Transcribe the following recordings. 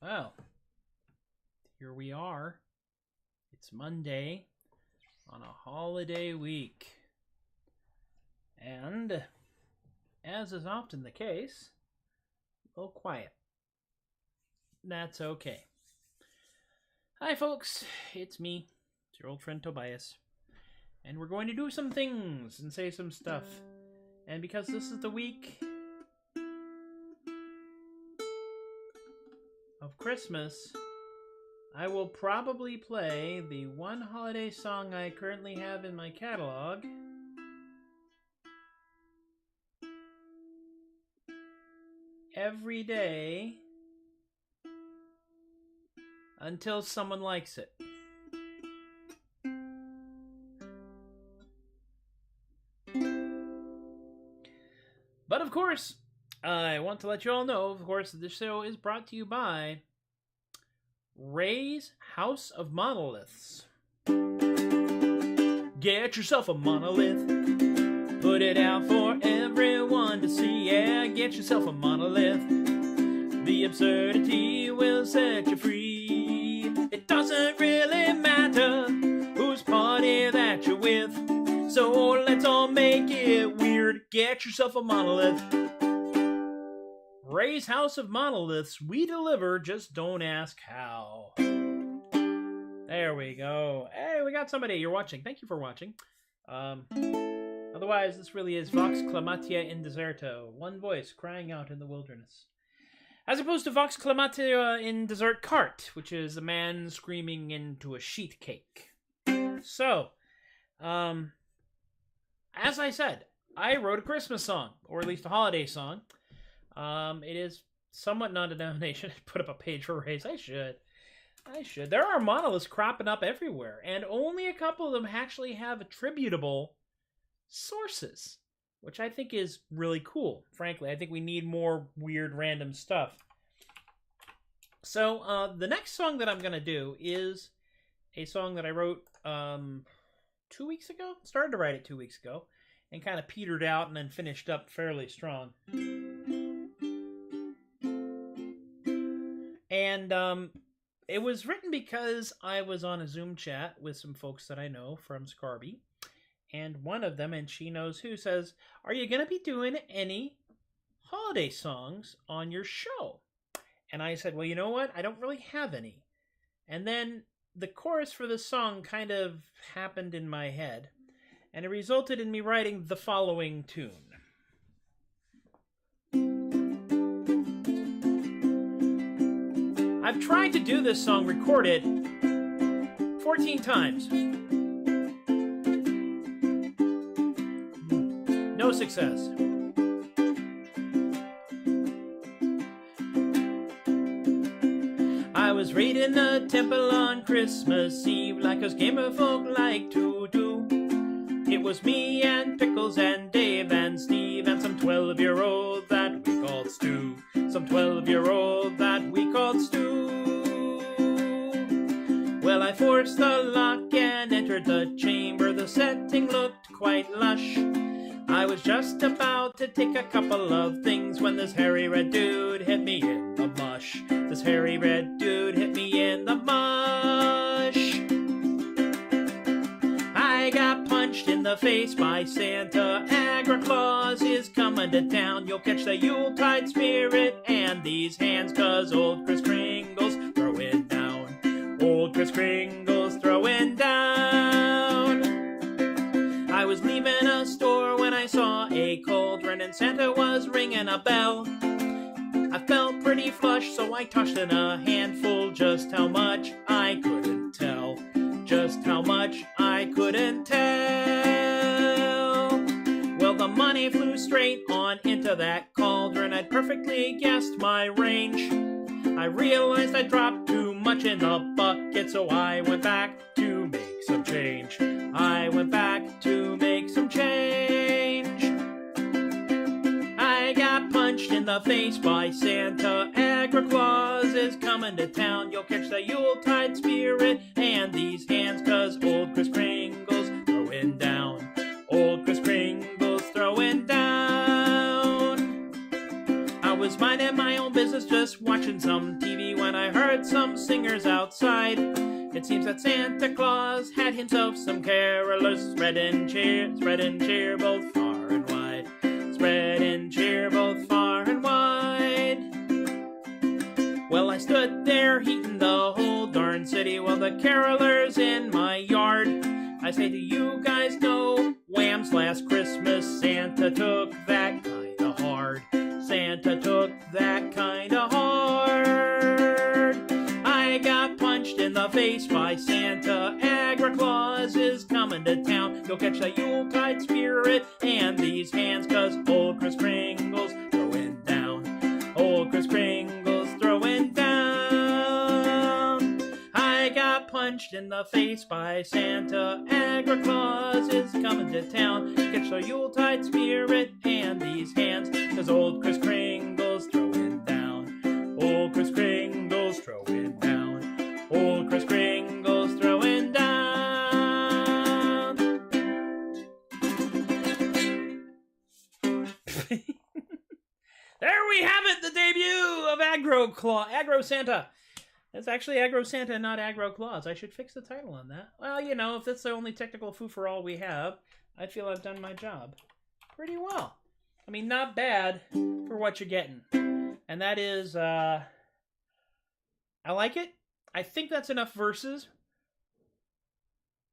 Well, here we are. It's Monday on a holiday week. And, as is often the case, a little quiet. That's okay. Hi folks, it's me, it's your old friend Tobias. And we're going to do some things and say some stuff. And because this is the week of Christmas, I will probably play the one holiday song I currently have in my catalog. Every day until someone likes it. But of course, I want to let you all know, of course, that this show is brought to you by Ray's House of Monoliths. Get yourself a monolith. Put it out for everyone to see. Yeah, get yourself a monolith. The absurdity will set you free. It doesn't really matter whose party that you're with. So let's all make it weird. Get yourself a monolith. Ray's House of Monoliths. We deliver, just don't ask how. There we go. Hey, we got somebody. You're watching. Thank you for watching. Otherwise, this really is Vox Clamatia in Deserto. One voice crying out in the wilderness. As opposed to Vox Clamatia in Desert Cart, which is a man screaming into a sheet cake. So, as I said, I wrote a Christmas song, or at least a holiday song. It is somewhat non-denomination. Put up a page for Rays. I should. There are monoliths cropping up everywhere, and only a couple of them actually have attributable sources, which I think is really cool. Frankly, I think we need more weird random stuff. So the next song that I'm going to do is a song that I wrote 2 weeks ago. Started to write it 2 weeks ago and kind of petered out and then finished up fairly strong. And it was written because I was on a Zoom chat with some folks that I know from Scarby. And one of them, and she knows who, says, "Are you going to be doing any holiday songs on your show?" And I said, well, you know what? I don't really have any. And then the chorus for this song kind of happened in my head. And it resulted in me writing the following tune. I've tried to do this song, record it, 14 times. No success. I was raiding a temple on Christmas Eve like us gamer folk like to do. It was me and Pickles and Dave and Steve and some 12-year-old that we called Stu. Some 12-year-old that we called Stu. Well, I forced the lock and entered the chamber. The setting looked quite lush. I was just about to take a couple of things when this hairy red dude hit me in the mush. This hairy red dude hit me in the mush. I got punched in the face by Santa. Aggro Claus is coming to town. You'll catch the Yuletide spirit and these hands, 'cause old Kris Kringle's throwing down. Old Kris Kringle's throwing down. I was leaving a store when I saw a cauldron and Santa was ringing a bell. I felt pretty flush, so I tossed in a handful. Just how much I couldn't tell. how much I couldn't tell. Well, the money flew straight on into that cauldron. I'd perfectly guessed my range. I realized I dropped too much in the bucket, so I went back to make some change. I went back to make some change. I got punched in the face by Santa. Aggro Claus is coming to town. You'll catch the Yuletide spirit and these hands, 'cause old Kris Kringle's throwing down. Old Kris Kringle's throwing down. I was minding my own business, just watching some TV, when I heard some singers outside. It seems that Santa Claus had himself some carolers, spreading cheer both far and wide. Spreading cheer both far and wide. Well, I stood there heating the whole darn city, while the carolers in my yard. I say, do you guys know Wham's Last Christmas? Santa took that kinda hard. Santa took that kinda hard. I got punched in the face by Santa. Aggro Claus is coming to town. You'll catch the Yuletide spirit and these hands, 'cause old Kris Kringle's throwing down. Old Kris Kringle's throwing down. I got punched in the face by Santa. Aggro Claus is coming to town. Catch the Yuletide spirit and these hands, 'cause old Kris Kringle's throwing down. Old Kris Kringle's throwing down. Old Kris Kringle's throwing down. There we have it, the debut of Aggro Santa. It's actually Aggro Santa, not Aggro Claus. I should fix the title on that. Well, you know, if that's the only technical foo-for-all we have, I feel I've done my job pretty well. I mean, not bad for what you're getting. And that is, I like it. I think that's enough verses.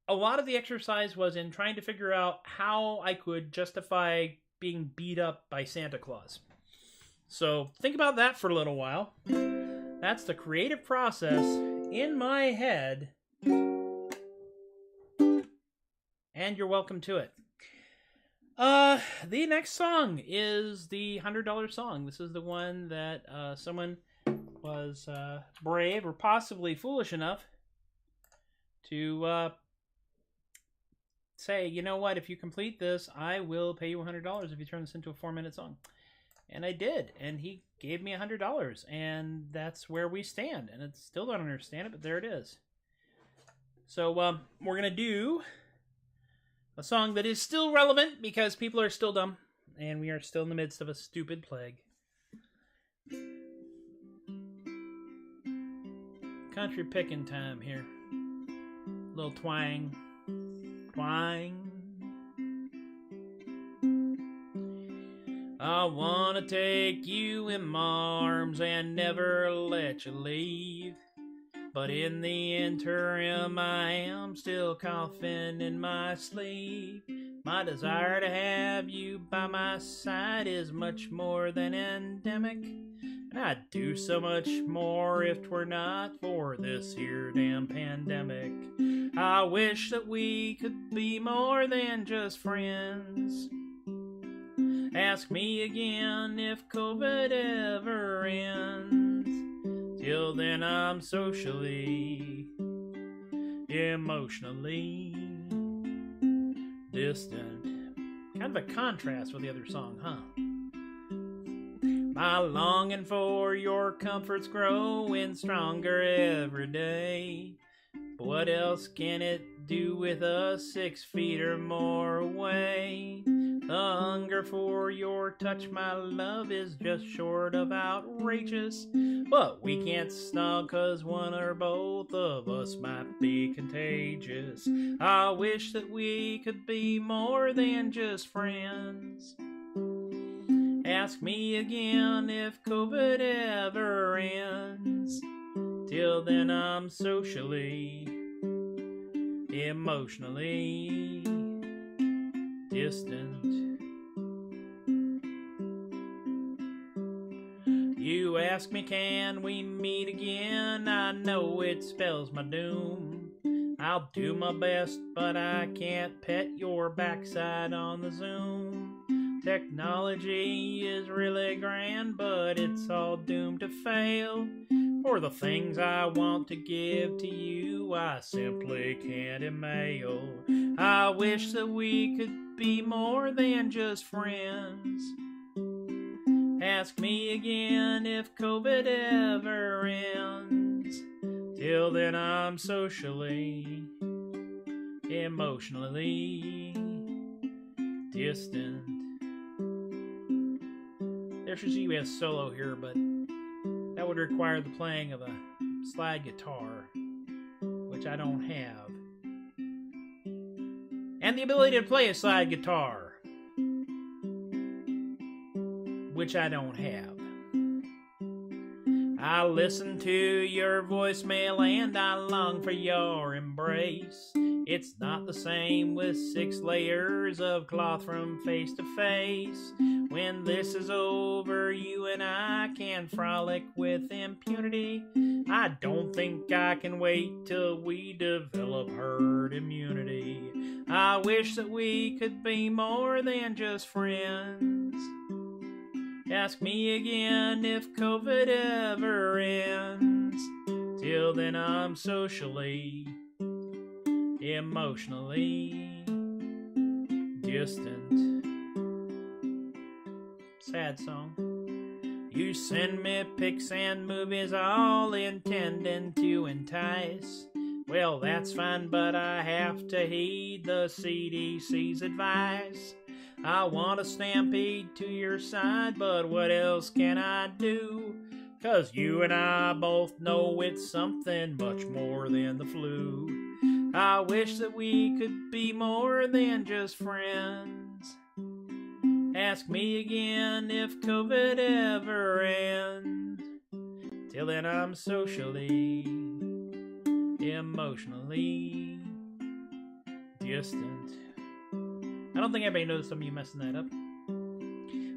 A lot of the exercise was in trying to figure out how I could justify being beat up by Santa Claus. So think about that for a little while. That's the creative process in my head. And you're welcome to it. The next song is the $100 song. This is the one that someone was brave or possibly foolish enough to say, you know what, if you complete this, I will pay you $100 if you turn this into a 4-minute song. And I did, and he gave me $100, and that's where we stand. And I still don't understand it, but there it is. So we're going to do a song that is still relevant because people are still dumb, and we are still in the midst of a stupid plague. Country picking time here. Little twang. Twang. I wanna take you in my arms and never let you leave. But in the interim, I am still coughing in my sleep. My desire to have you by my side is much more than endemic. And I'd do so much more if 'twere not for this here damn pandemic. I wish that we could be more than just friends. Ask me again if COVID ever ends. Till then I'm socially, emotionally distant. Kind of a contrast with the other song, huh? My longing for your comfort's growing stronger every day. But what else can it do with us 6 feet or more away? The hunger for your touch, my love, is just short of outrageous. But we can't snuggle 'cause one or both of us might be contagious. I wish that we could be more than just friends. Ask me again if COVID ever ends. Till then I'm socially, emotionally distant. You ask me, can we meet again? I know it spells my doom. I'll do my best, but I can't pet your backside on the Zoom. Technology is really grand, but it's all doomed to fail. For the things I want to give to you, I simply can't email. I wish that we could be more than just friends. Ask me again if COVID ever ends. Till then I'm socially, emotionally distant. There should be a solo here, but that would require the playing of a slide guitar, which I don't have. And the ability to play a slide guitar, which I don't have. I listen to your voicemail and I long for your embrace. It's not the same with 6 layers of cloth from face to face. When this is over, you and I can frolic with impunity. I don't think I can wait till we develop herd immunity. I wish that we could be more than just friends. Ask me again if COVID ever ends. Till then I'm socially, emotionally distant. Sad song. You send me pics and movies all intending to entice. Well, that's fine, but I have to heed the CDC's advice. I want to stampede to your side, but what else can I do? 'Cause you and I both know it's something much more than the flu. I wish that we could be more than just friends. Ask me again if COVID ever ends. Till then I'm socially, emotionally distant. I don't think anybody knows some of you messing that up.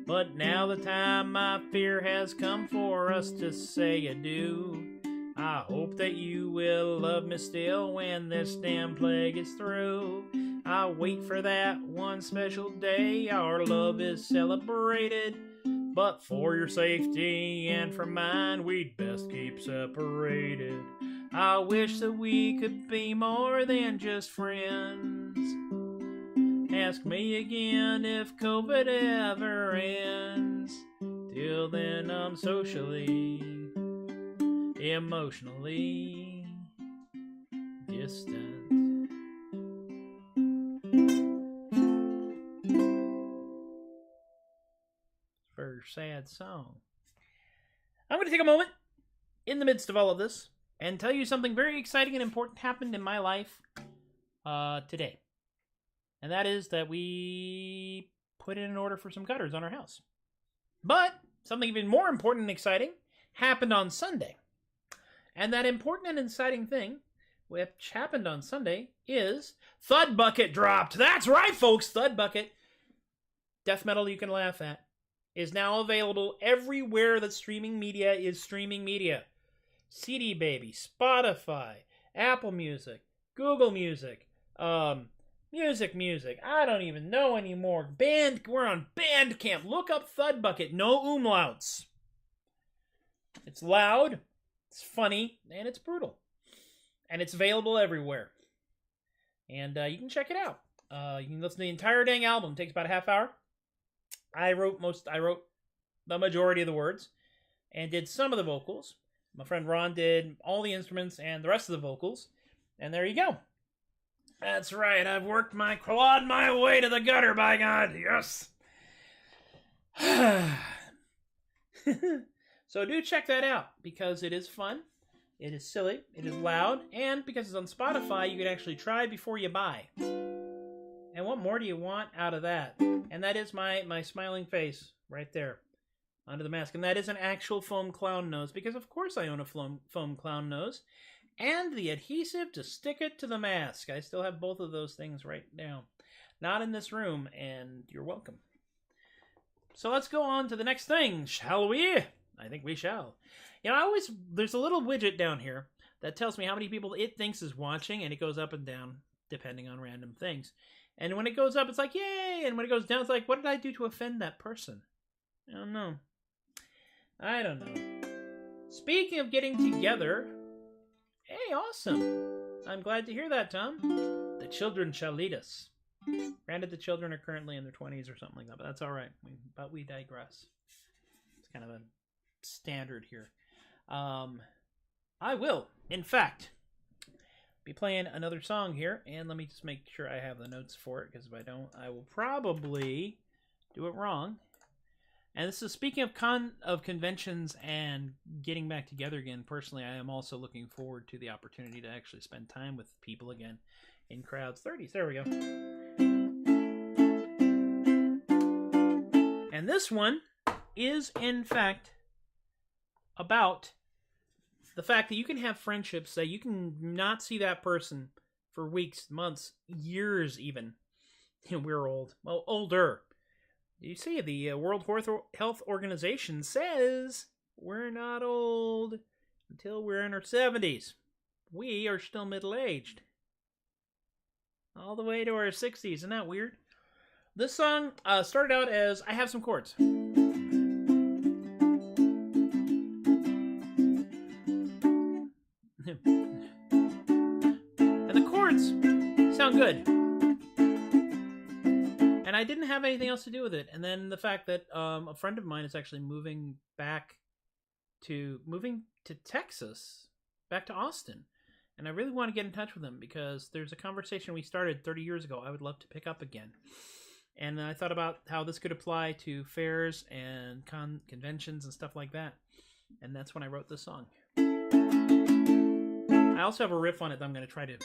But now the time I fear has come for us to say adieu. I hope that you will love me still when this damn plague is through. I wait for that one special day our love is celebrated. But for your safety and for mine, we'd best keep separated. I wish that we could be more than just friends. Ask me again if COVID ever ends. Till then I'm socially, emotionally distant. Very sad song. I'm going to take a moment in the midst of all of this and tell you something very exciting and important happened in my life today. And that is that we put in an order for some gutters on our house. But something even more important and exciting happened on Sunday. And that important and exciting thing, which happened on Sunday, is THUD Bucket dropped. That's right, folks, THUD Bucket. Death metal you can laugh at is now available everywhere that streaming media is streaming media. CD Baby, Spotify, Apple Music, Google Music, Music. I don't even know anymore. We're on Bandcamp. Look up THUD Bucket. No umlauts. It's loud, it's funny, and it's brutal. And it's available everywhere. And you can check it out. You can listen to the entire dang album. It takes about a half hour. I wrote the majority of the words and did some of the vocals. My friend Ron did all the instruments and the rest of the vocals. And there you go. That's right, I've clawed my way to the gutter, by God, yes! So do check that out, because it is fun, it is silly, it is loud, and because it's on Spotify, you can actually try before you buy. And what more do you want out of that? And that is my smiling face, right there, under the mask. And that is an actual foam clown nose, because of course I own a foam clown nose. And the adhesive to stick it to the mask. I still have both of those things right now. Not in this room, and you're welcome. So let's go on to the next thing, shall we? I think we shall. You know, there's a little widget down here that tells me how many people it thinks is watching, and it goes up and down depending on random things. And when it goes up, it's like, yay! And when it goes down, it's like, what did I do to offend that person? I don't know. Speaking of getting together, hey, awesome. I'm glad to hear that, Tom. The children shall lead us. Granted, the children are currently in their 20s or something like that, but that's all right. But we digress. It's kind of a standard here. I will, in fact, be playing another song here, and let me just make sure I have the notes for it, because if I don't, I will probably do it wrong. And this is speaking of conventions and getting back together again. Personally, I am also looking forward to the opportunity to actually spend time with people again in crowds. 30s, there we go. And this one is, in fact, about the fact that you can have friendships that you can not see that person for weeks, months, years even. We're old. Well, older. You see, the World Health Organization says we're not old until we're in our 70s. We are still middle-aged. All the way to our 60s. Isn't that weird? This song started out as, I have some chords. And the chords sound good. And I didn't have anything else to do with it. And then the fact that a friend of mine is actually moving to Texas, back to Austin. And I really want to get in touch with him because there's a conversation we started 30 years ago I would love to pick up again. And I thought about how this could apply to fairs and conventions and stuff like that. And that's when I wrote this song. I also have a riff on it that I'm going to try to...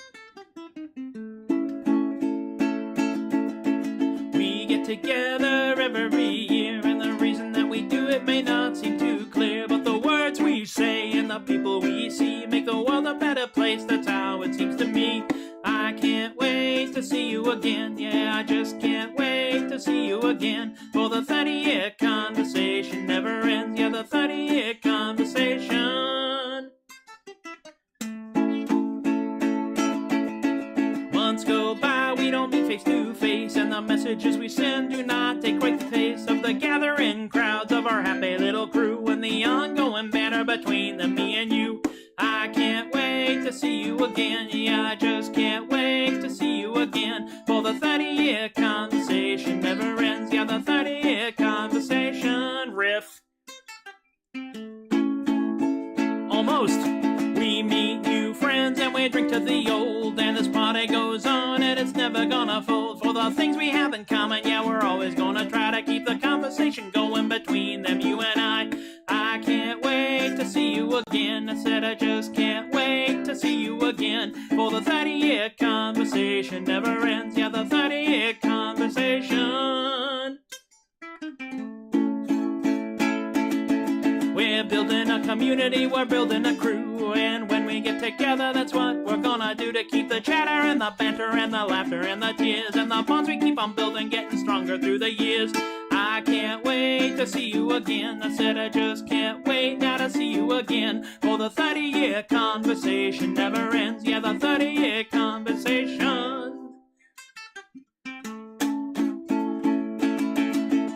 We get together every year, and the reason that we do it may not seem too clear, but the words we say and the people we see make the world a better place. That's how it seems to me. I can't wait to see you again. Yeah, I just can't wait to see you again. For the 30-year conversation never ends. Yeah, the 30-year conversation. Months go by, we don't meet face to face, and the messages we send do not take quite the pace of the gathering crowds of our happy little crew and the ongoing banter between them, me and you. I can't wait to see you again. Yeah, I just can't wait to see you again. For the 30-year conversation never ends. Yeah, the 30-year conversation riff. Almost. We meet new friends and we drink to the old, and this party goes on and it's never gonna fold. For the things we have in common, yeah, we're always gonna try to keep the conversation going between them, you and I. I can't wait to see you again. I said I just can't wait to see you again. For the 30-year conversation never ends. Yeah, the 30-year conversation. We're building a community, we're building a crew, and when we get together, that's what we're gonna do to keep the chatter and the banter and the laughter and the tears and the bonds we keep on building, getting stronger through the years. I can't wait to see you again. I said I just can't wait now to see you again. For the 30-year conversation never ends. Yeah, the 30-year conversation.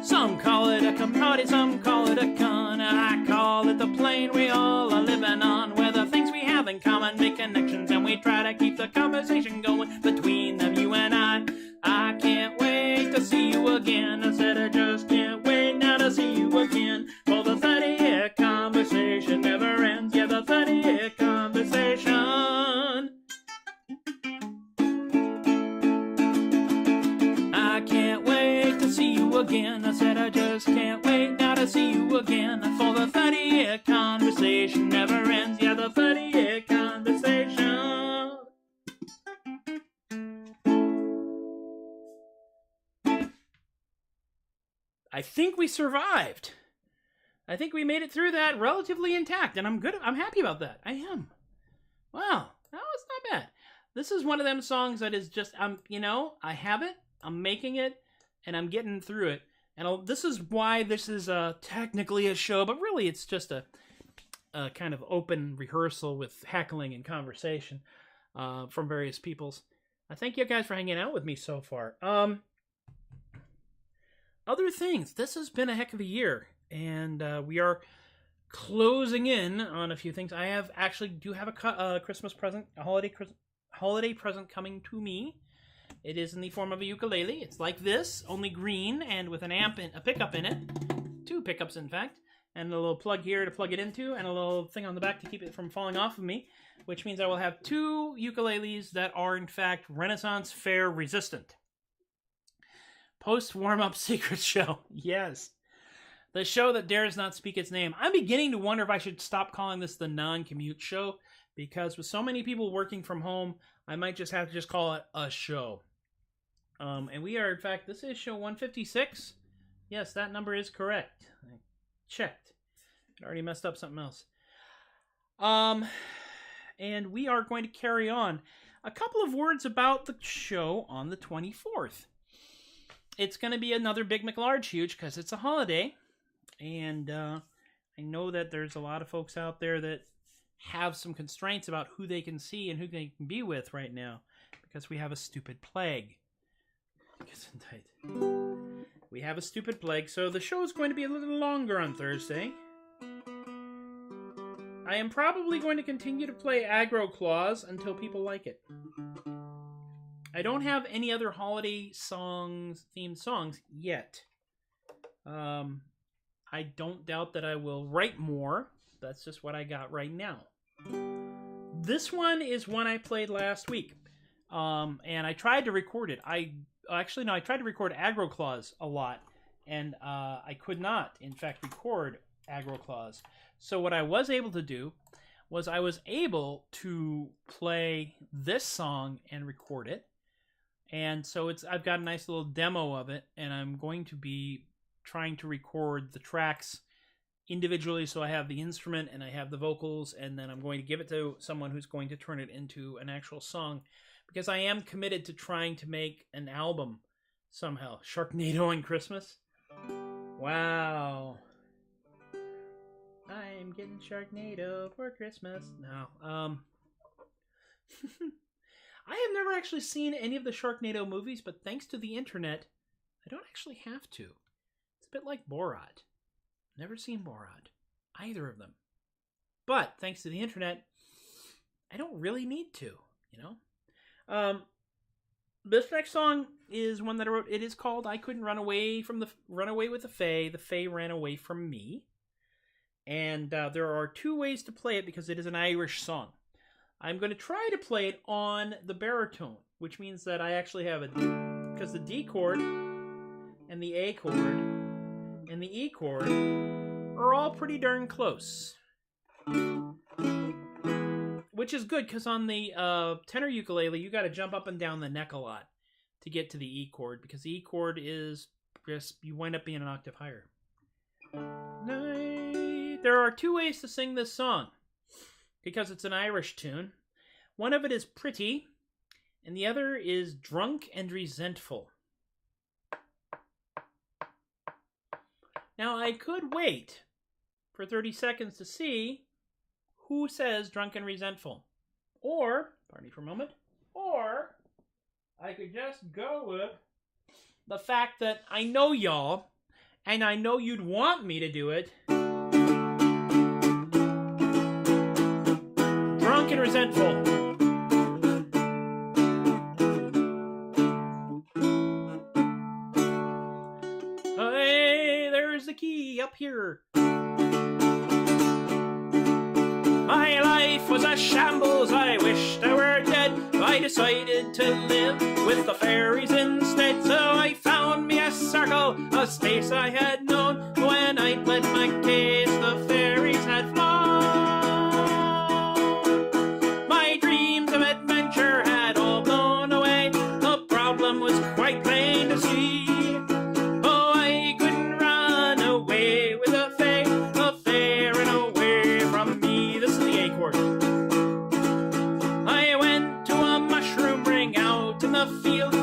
Some call it a commodity, some call it a con. I call it the plane we all are living on, where the things we have in common make connections, and we try to keep the conversation going between them, you and I. I can't wait to see you again. I said I just can't wait now to see you again. For the 30-year conversation never ends. Yeah, the 30-year conversation. I can't wait to see you again. I said I just can't wait now to see you again. For the 30-year conversation never ends. Yeah, the 30-year conversation. I think we survived. I think we made it through that relatively intact, and I'm good. I'm happy about that. I am. Wow, that was not bad. This is one of them songs that is just, I have it, I'm making it, and I'm getting through it. And this is why this is technically a show, but really it's just a kind of open rehearsal with heckling and conversation from various peoples. I thank you guys for hanging out with me so far. Other things. This has been a heck of a year, and we are closing in on a few things. I do have a Christmas present, a holiday present coming to me. It is in the form of a ukulele. It's like this, only green, and with an amp and a pickup in it. 2 pickups, in fact. And a little plug here to plug it into, and a little thing on the back to keep it from falling off of me, which means I will have 2 ukuleles that are, in fact, Renaissance Fair resistant. Post-warm-up secret show. Yes. The show that dares not speak its name. I'm beginning to wonder if I should stop calling this the Non-Commute Show, because with so many people working from home, I might just have to just call it a show. And we are, in fact, this is show 156. Yes, that number is correct. I checked. I already messed up something else. And we are going to carry on. A couple of words about the show on the 24th. It's going to be another Big McLarge Huge because it's a holiday. And I know that there's a lot of folks out there that have some constraints about who they can see and who they can be with right now. Because we have a stupid plague. We have a stupid plague, so the show is going to be a little longer on Thursday. I am probably going to continue to play Aggro Claus until people like it. I don't have any other holiday themed songs yet. I don't doubt that I will write more. That's just what I got right now. This one is one I played last week. And I tried to record it. I tried to record Aggro Claus a lot. And I could not, in fact, record Aggro Claus. So what I was able to do was I was able to play this song and record it. And so I've got a nice little demo of it, and I'm going to be trying to record the tracks individually, so I have the instrument and I have the vocals, and then I'm going to give it to someone who's going to turn it into an actual song, because I am committed to trying to make an album somehow. Sharknado on Christmas? Wow. I'm getting Sharknado for Christmas. No. I have never actually seen any of the Sharknado movies, but thanks to the internet, I don't actually have to. It's a bit like Borat. Never seen Borat. Either of them. But thanks to the internet, I don't really need to, you know? This next song is one that I wrote. It is called I Couldn't Run Away with the Fae. The Fae Ran Away from Me. And there are 2 ways to play it because it is an Irish song. I'm going to try to play it on the baritone, which means that I actually have because the D chord and the A chord and the E chord are all pretty darn close. Which is good, because on the tenor ukulele, you got to jump up and down the neck a lot to get to the E chord, because the E chord is just, you wind up being an octave higher. There are 2 ways to sing this song, because it's an Irish tune. One of it is pretty, and the other is drunk and resentful. Now, I could wait for 30 seconds to see who says drunk and resentful. Or, pardon me for a moment, or I could just go with the fact that I know y'all, and I know you'd want me to do it. Drunk and resentful. Hey, there's the key up here. My life was a shambles, I wished I were dead. I decided to live with the fairies instead. So I found me a circle, a space I had known. When I pled my case, the fairies had flown. My dreams of adventure had all blown away. The problem was quite plain to see. Oh, I couldn't run away with the fae ran away from me. This is the A chord. I went to a mushroom ring out in the field,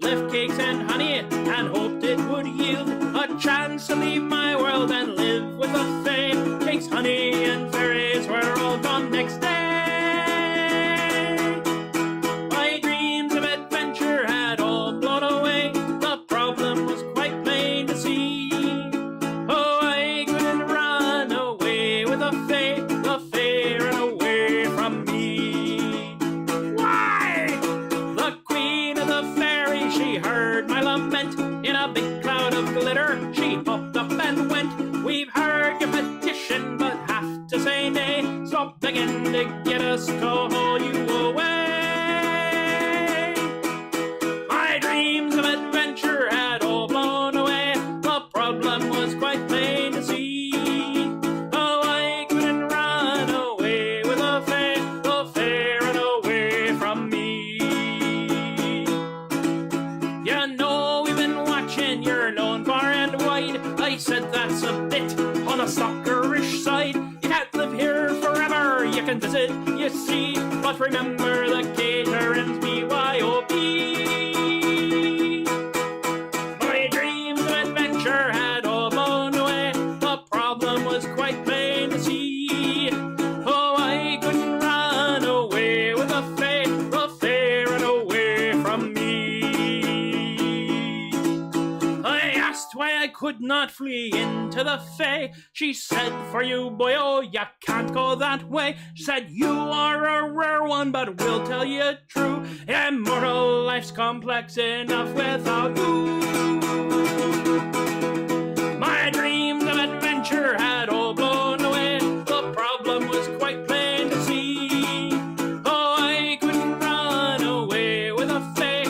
left cakes and honey and hoped it would yield a chance to leave my world and live with the fae. Cakes, honey, and fairies it, you see. But remember the caterings, BYOB. My dreams of adventure had all blown away. The problem was quite plain to see. Oh, I couldn't run away with the fae ran away from me. I asked why I could not flee into the fae. She said, for you, boy, oh, you can't go that way. She said, you are a rare one, but we'll tell you true. Immortal life's complex enough without you. My dreams of adventure had all blown away. The problem was quite plain to see. Oh, I couldn't run away with a fae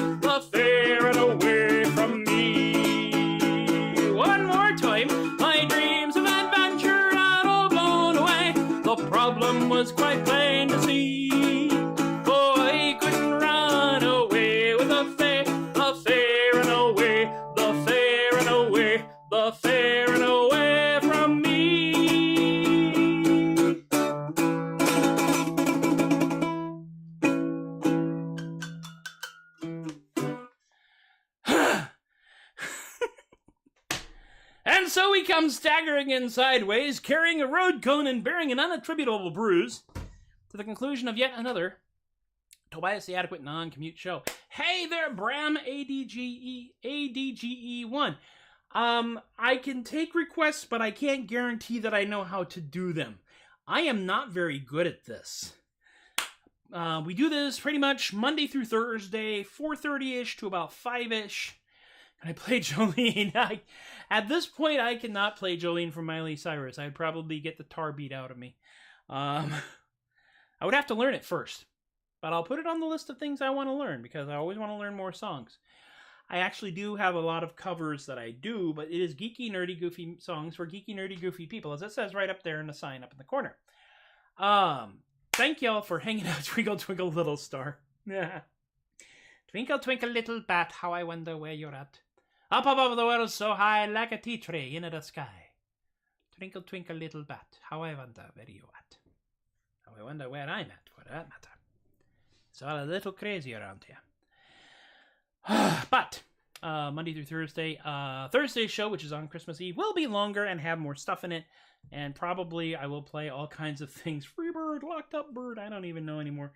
ran away from me. One more time, my dreams of adventure had all blown away. The problem was quite plain to see. Oh, I couldn't run away with a fae ran away, the fae ran away, the fae ran away from me. And so he comes staggering in sideways, carrying a road cone and bearing an unattributable bruise, to the conclusion of yet another Tobias the Adequate Non-Commute Show. Hey there, Bram, ADGE1. I can take requests, but I can't guarantee that I know how to do them. I am not very good at this. We do this pretty much Monday through Thursday, 4:30-ish to about 5-ish. And I play Jolene. At this point, I cannot play Jolene from Miley Cyrus. I'd probably get the tar beat out of me. I would have to learn it first. But I'll put it on the list of things I want to learn, because I always want to learn more songs. I actually do have a lot of covers that I do, but it is geeky, nerdy, goofy songs for geeky, nerdy, goofy people, as it says right up there in the sign up in the corner. Thank y'all for hanging out, Twinkle, Twinkle, Little Star. Twinkle, twinkle, little bat, how I wonder where you're at. Up above the world so high, like a tea tray in the sky. Twinkle, twinkle, little bat, how I wonder where you're at. How I wonder where I'm at, for that matter. It's all a little crazy around here. But Monday through Thursday, Thursday's show, which is on Christmas Eve, will be longer and have more stuff in it. And probably I will play all kinds of things. Free bird, locked up bird, I don't even know anymore.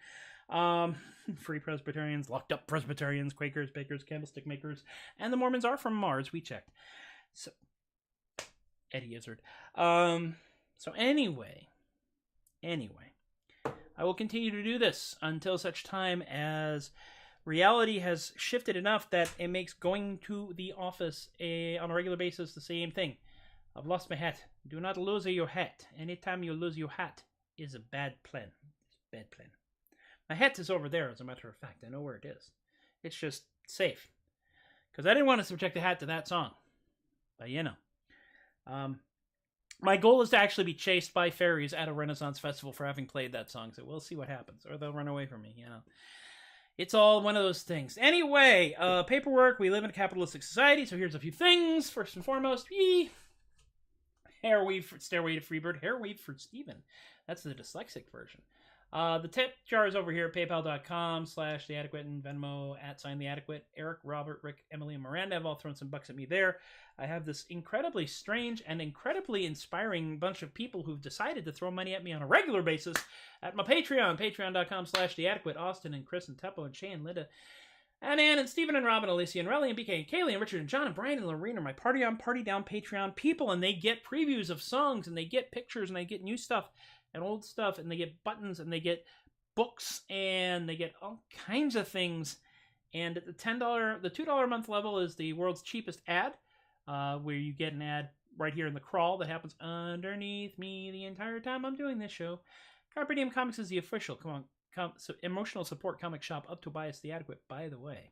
Free Presbyterians, locked up Presbyterians, Quakers, Bakers, Candlestick Makers, and the Mormons are from Mars, we checked. So, Eddie Izzard. So anyway, I will continue to do this until such time as reality has shifted enough that it makes going to the office on a regular basis the same thing. I've lost my hat. Do not lose your hat. Anytime you lose your hat is a bad plan. It's a bad plan. My hat is over there, as a matter of fact. I know where it is. It's just safe. Because I didn't want to subject the hat to that song. But you know. My goal is to actually be chased by fairies at a Renaissance festival for having played that song, so we'll see what happens. Or they'll run away from me, you know. It's all one of those things. Anyway, paperwork. We live in a capitalistic society, so here's a few things. First and foremost, hair weave for Stairway to Freebird. Hair weave for Steven. That's the dyslexic version. The tip jar is over here at paypal.com/theadequate and Venmo @theadequate. Eric, Robert, Rick, Emily, and Miranda have all thrown some bucks at me there. I have this incredibly strange and incredibly inspiring bunch of people who've decided to throw money at me on a regular basis at my Patreon, patreon.com/theadequate. Austin and Chris and Teppo and Shay and Linda and Ann and Stephen and Robin, Alicia and Relly and BK and Kaylee and Richard and John and Brian and Lorena are my Party On, Party Down Patreon people, and they get previews of songs and they get pictures and they get new stuff and old stuff, and they get buttons, and they get books, and they get all kinds of things. And at the $2 a month level is the world's cheapest ad, where you get an ad right here in the crawl that happens underneath me the entire time I'm doing this show. Carpe Diem Comics is the official emotional support comic shop of Tobias the Adequate, by the way.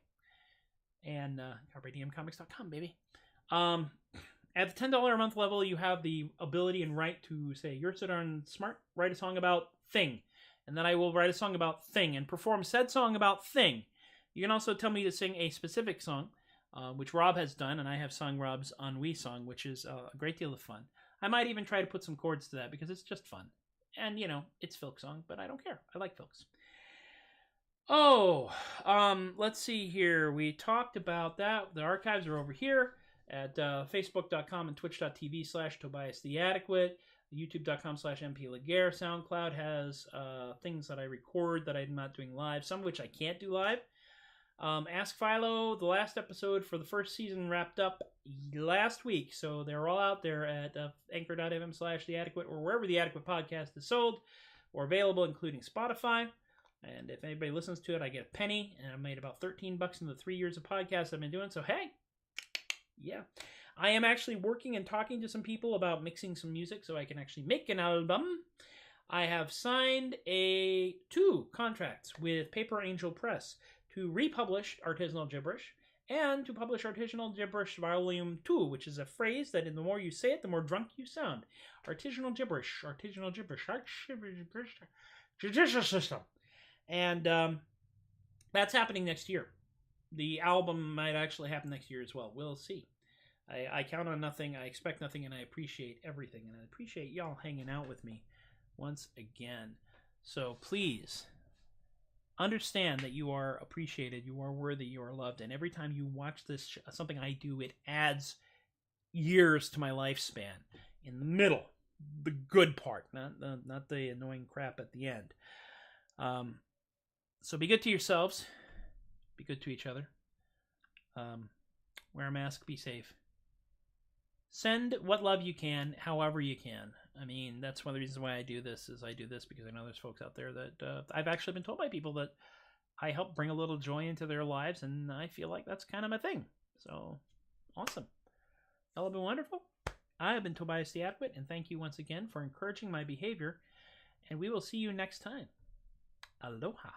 And CarpeDiemComics.com, baby. At the $10 a month level, you have the ability and right to say, you're so darn smart, write a song about thing. And then I will write a song about thing and perform said song about thing. You can also tell me to sing a specific song, which Rob has done, and I have sung Rob's Ennui song, which is a great deal of fun. I might even try to put some chords to that because it's just fun. And, it's folk song, but I don't care. I like folks. Oh, let's see here. We talked about that. The archives are over here at facebook.com and twitch.tv/TobiasTheAdequate, youtube.com/MPLaguerre. SoundCloud has things that I record that I'm not doing live, some of which I can't do live. Ask Philo, the last episode for the first season wrapped up last week, so they're all out there at anchor.fm/theadequate or wherever the Adequate podcast is sold or available, including Spotify. And if anybody listens to it, I get a penny, and I made about $13 in the 3 years of podcasts I've been doing, so hey, yeah. I am actually working and talking to some people about mixing some music so I can actually make an album. I have signed 2 contracts with Paper Angel Press to republish Artisanal Gibberish and to publish Artisanal Gibberish Volume 2, which is a phrase that the more you say it, the more drunk you sound. Artisanal Gibberish, Artisanal Gibberish, Judicial System. And that's happening next year. The album might actually happen next year as well. We'll see. I count on nothing, I expect nothing, and I appreciate everything. And I appreciate y'all hanging out with me once again. So please understand that you are appreciated, you are worthy, you are loved. And every time you watch this, something I do, it adds years to my lifespan. In the middle, the good part, not the annoying crap at the end. So be good to yourselves. Be good to each other. Wear a mask. Be safe. Send what love you can, however you can. I mean, that's one of the reasons why I do this, is I do this because I know there's folks out there that I've actually been told by people that I help bring a little joy into their lives, and I feel like that's kind of my thing. So, awesome. Y'all have been wonderful. I have been Tobias the Adequate, and thank you once again for encouraging my behavior, and we will see you next time. Aloha.